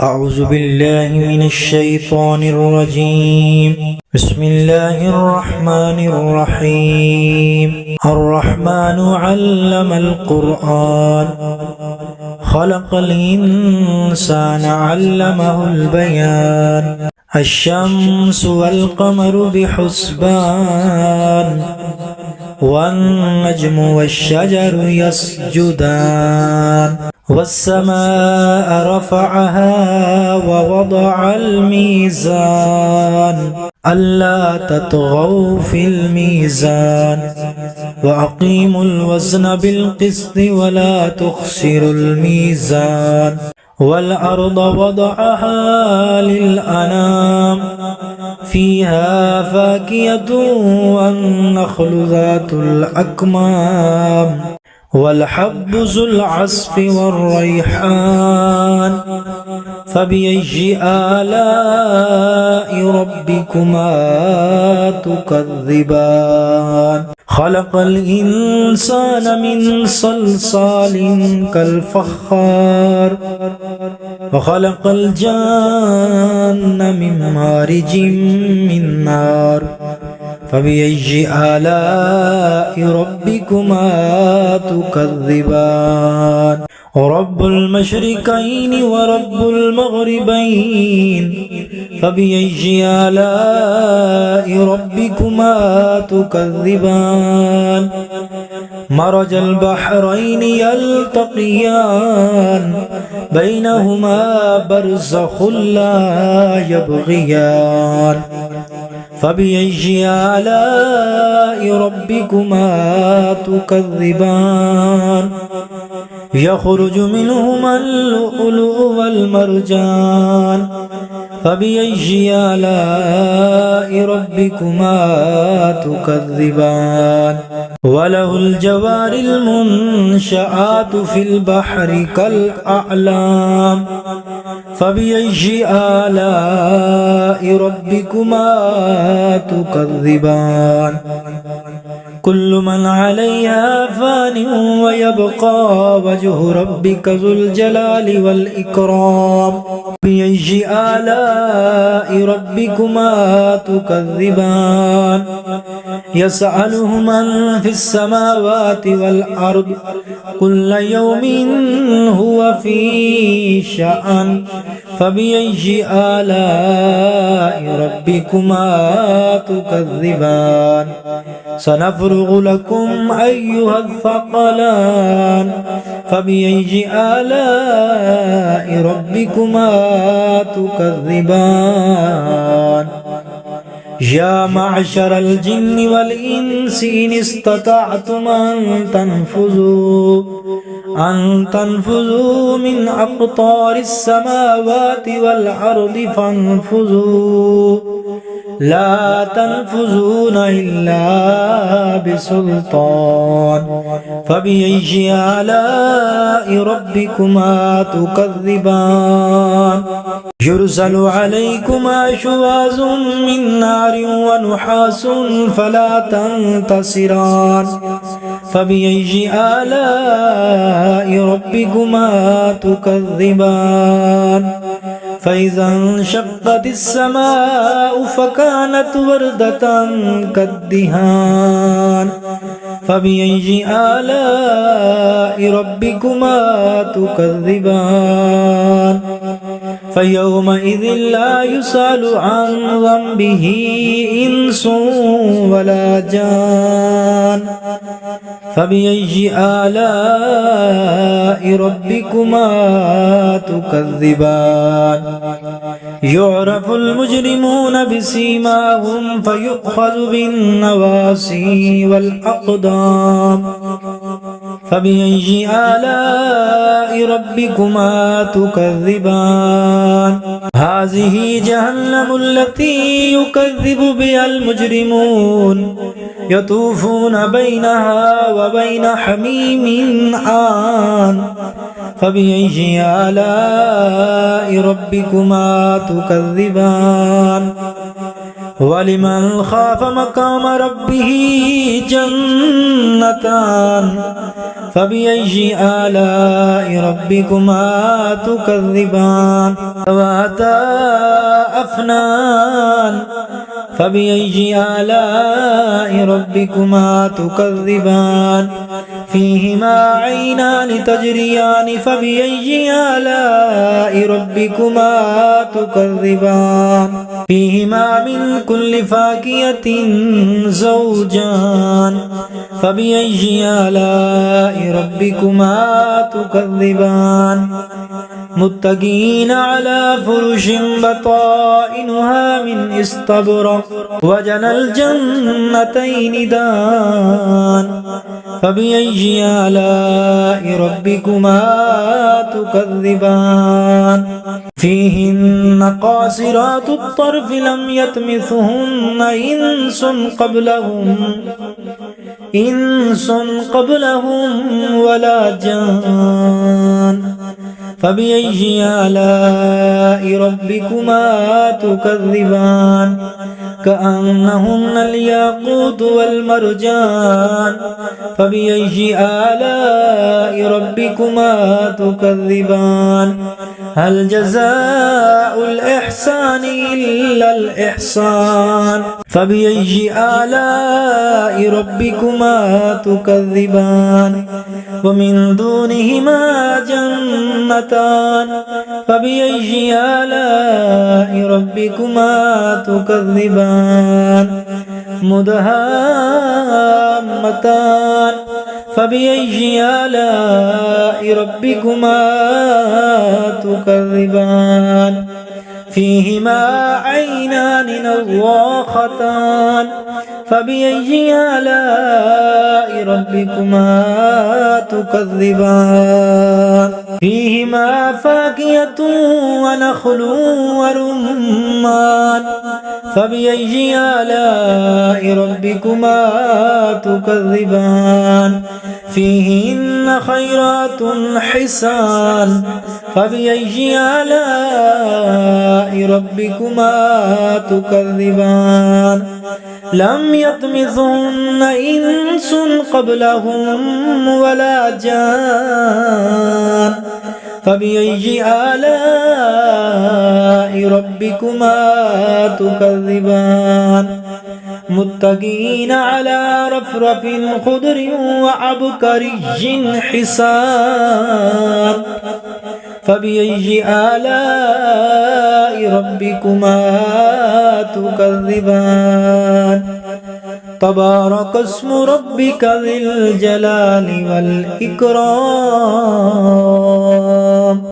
أعوذ بالله من الشيطان الرجيم. بسم الله الرحمن الرحيم. الرحمن علم القرآن خلق الإنسان علمه البيان. الشمس والقمر بحسبان والنجم والشجر يسجدان والسماء رفعها ووضع الميزان ألا تطغوا في الميزان وأقيموا الوزن بالقسط ولا تخسروا الميزان والأرض وضعها للأنام فيها فاكهة والنخل ذات الأكمام والحب ذو العصف والريحان فبأي آلاء ربكما تكذبان. خلق الإنسان من صلصال كالفخار وخلق الجان من مارج من نار فبأي آلاء ربكما تكذبان. رب المشرقين ورب المغربين فبأي آلاء ربكما تكذبان. مرج البحرين يلتقيان بينهما برزخ لا يبغيان فبأي آلاء ربكما تكذبان. يخرج منهما اللؤلؤ والمرجان فبأي آلاء ربكما تكذبان. وله الجوار المنشآت في البحر كالأعلام فبأي آلاء ربكما تكذبان. كل من عليها فان ويبقى وجه ربك ذو الجلال والإكرام بأي آلاء ربكما تكذبان. يسأله من في السماوات والأرض كل يوم هو في شأن فبأي آلاء ربكما تكذبان. سنفرغ لكم أيها الثقلان فبأي آلاء ربكما تكذبان. يا معشر الجن والإنس إن استطعتم أن تنفذوا من أقطار السماوات والأرض فانفذوا لا تنفذون إلا بسلطان فبأي آلاء ربكما تكذبان. يرسل عليكما شواظ من نار ونحاس فلا تنتصران فبأي آلاء ربكما تكذبان. فإذا انشقت السماء فكانت وردة كالدهان فبأي آلاء ربكما تكذبان. فيومئذ لا يسأل عن ذنبه إنس ولا جان فبأي آلاء ربكما تكذبان. يعرف المجرمون بسيماهم فيؤخذ بالنواصي والأقدام فبأي آلاء ربكما تكذبان. هذه جهنم التي يكذب بها المجرمون يطوفون بينها وبين حميم آن فبأي آلاء ربكما تكذبان. ولمن خاف مقام ربه جنتان فبأي آلاء ربكما تكذبان ذواتا أفنان فبأي آلاء ربكما تكذبان فيهما عينان تجريان فبأي آلاء ربكما تكذبان فيهما من كل فاكهة زوجان فبأي آلاء ربكما تكذبان متكئين على فرش بطائنها من استبرق وجنى الجنتين دان فبأي آلاء ربكما تكذبان فيهن قاصرات الطرف لم يطمثهن إنس قبلهم ولا جان فبأي آلاء ربكما تكذبان كأنهن الياقوت والمرجان فبأي آلاء ربكما تكذبان هل جزاء الإحسان إلا الإحسان فبأي آلاء ربكما تكذبان ومن دونهما جنتان فبأي آلاء ربكما تكذبان مدهامتان فبأي آلاء ربكما تكذبان فيهما عينان نضاختان فبأي آلاء ربكما تكذبان فيهما فاكهة ونخل ورمان فبأي آلاء ربكما تكذبان فيهن خيرات حسان فبأي آلاء ربكما تكذبان لم يطمثهن إنس قبلهم ولا جان فبأي آلاء ربكما تكذبان متكئين على رفرف خضر وعبقري حسان فبأي آلاء ربكما تكذبان تبارك اسم ربك ذي الجلال والإكرام